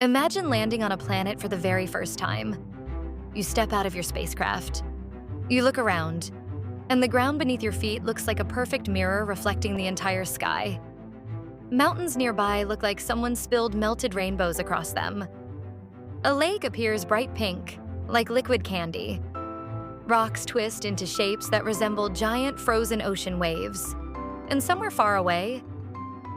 Imagine landing on a planet for the very first time. You step out of your spacecraft. You look around, and the ground beneath your feet looks like a perfect mirror reflecting the entire sky. Mountains nearby look like someone spilled melted rainbows across them. A lake appears bright pink, like liquid candy. Rocks twist into shapes that resemble giant frozen ocean waves. And somewhere far away,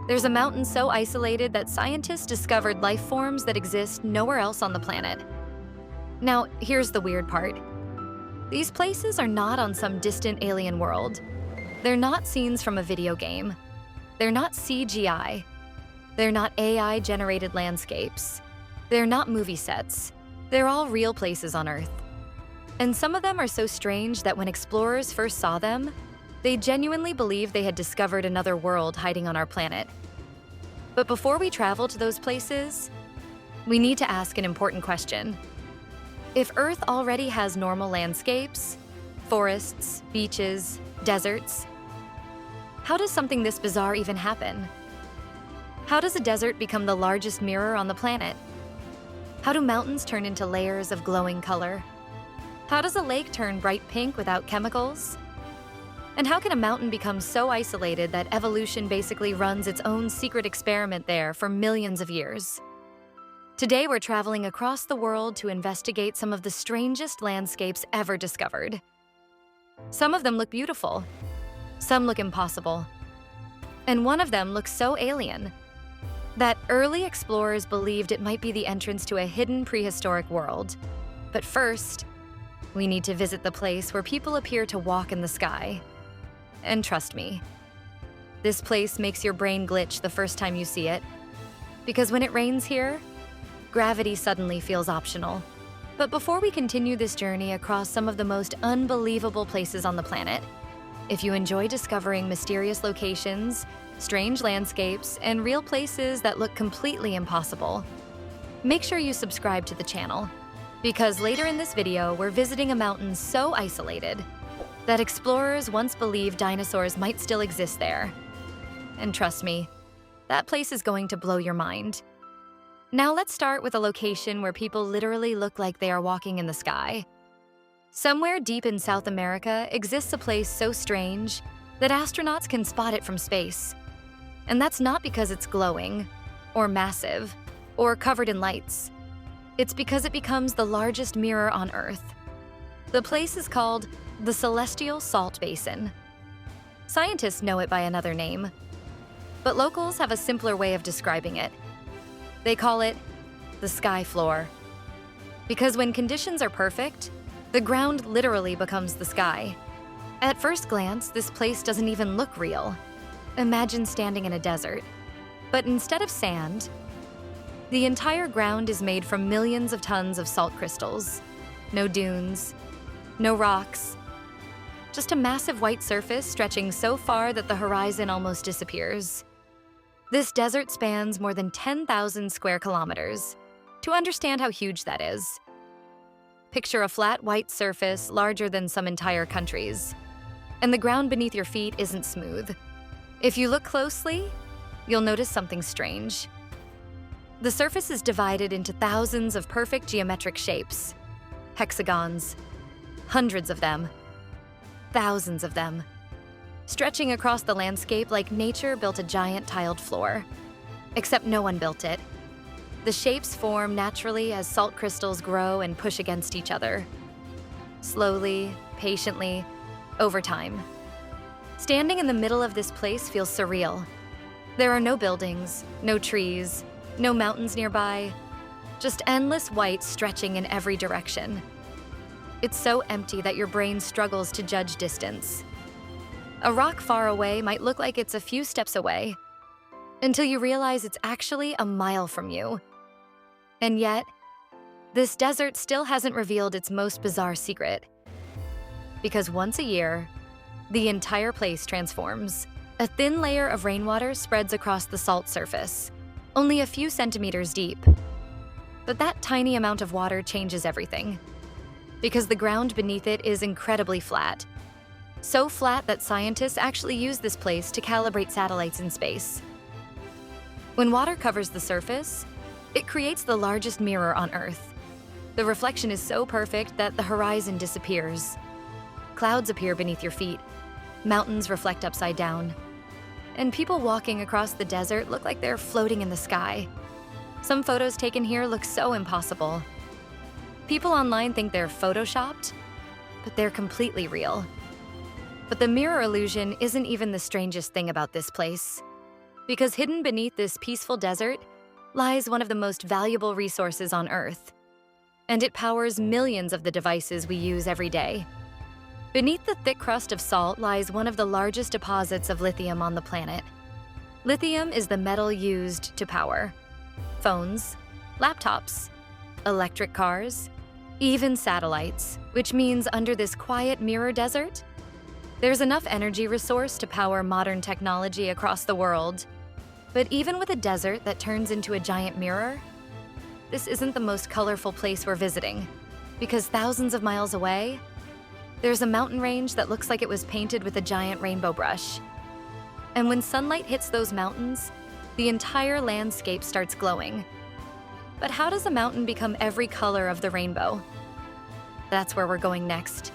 there's a mountain so isolated that scientists discovered life forms that exist nowhere else on the planet. Now, here's the weird part. These places are not on some distant alien world. They're not scenes from a video game. They're not CGI. They're not AI-generated landscapes. They're not movie sets. They're all real places on Earth. And some of them are so strange that when explorers first saw them, they genuinely believed they had discovered another world hiding on our planet. But before we travel to those places, we need to ask an important question. If Earth already has normal landscapes, forests, beaches, deserts, how does something this bizarre even happen? How does a desert become the largest mirror on the planet? How do mountains turn into layers of glowing color? How does a lake turn bright pink without chemicals? And how can a mountain become so isolated that evolution basically runs its own secret experiment there for millions of years? Today, we're traveling across the world to investigate some of the strangest landscapes ever discovered. Some of them look beautiful. Some look impossible. And one of them looks so alien that early explorers believed it might be the entrance to a hidden prehistoric world. But first, we need to visit the place where people appear to walk in the sky. And trust me, this place makes your brain glitch the first time you see it. Because when it rains here, gravity suddenly feels optional. But before we continue this journey across some of the most unbelievable places on the planet, if you enjoy discovering mysterious locations, strange landscapes, and real places that look completely impossible, make sure you subscribe to the channel. Because later in this video, we're visiting a mountain so isolated that explorers once believed dinosaurs might still exist there. And trust me, that place is going to blow your mind. Now let's start with a location where people literally look like they are walking in the sky. Somewhere deep in South America exists a place so strange that astronauts can spot it from space. And that's not because it's glowing, or massive, or covered in lights. It's because it becomes the largest mirror on Earth. The place is called the Celestial Salt Basin. Scientists know it by another name, but locals have a simpler way of describing it. They call it the sky floor. Because when conditions are perfect, the ground literally becomes the sky. At first glance, this place doesn't even look real. Imagine standing in a desert. But instead of sand, the entire ground is made from millions of tons of salt crystals. No dunes, no rocks, just a massive white surface stretching so far that the horizon almost disappears. This desert spans more than 10,000 square kilometers. To understand how huge that is, picture a flat white surface larger than some entire countries. And the ground beneath your feet isn't smooth. If you look closely, you'll notice something strange. The surface is divided into thousands of perfect geometric shapes. Hexagons. Hundreds of them. Thousands of them. Stretching across the landscape like nature built a giant tiled floor. Except no one built it. The shapes form naturally as salt crystals grow and push against each other. Slowly, patiently, over time. Standing in the middle of this place feels surreal. There are no buildings, no trees, no mountains nearby, just endless white stretching in every direction. It's so empty that your brain struggles to judge distance. A rock far away might look like it's a few steps away, until you realize it's actually a mile from you. And yet, this desert still hasn't revealed its most bizarre secret. Because once a year, the entire place transforms. A thin layer of rainwater spreads across the salt surface, only a few centimeters deep. But that tiny amount of water changes everything. Because the ground beneath it is incredibly flat. So flat that scientists actually use this place to calibrate satellites in space. When water covers the surface, It creates the largest mirror on Earth. The reflection is so perfect that the horizon disappears. Clouds appear beneath your feet. Mountains reflect upside down. And people walking across the desert look like they're floating in the sky. Some photos taken here look so impossible. People online think they're photoshopped, but they're completely real. But the mirror illusion isn't even the strangest thing about this place. Because hidden beneath this peaceful desert lies one of the most valuable resources on Earth. And it powers millions of the devices we use every day. Beneath the thick crust of salt lies one of the largest deposits of lithium on the planet. Lithium is the metal used to power phones, laptops, electric cars, even satellites, which means under this quiet mirror desert, there's enough energy resource to power modern technology across the world. But even with a desert that turns into a giant mirror, this isn't the most colorful place we're visiting, because thousands of miles away, there's a mountain range that looks like it was painted with a giant rainbow brush. And when sunlight hits those mountains, the entire landscape starts glowing. But how does a mountain become every color of the rainbow? That's where we're going next.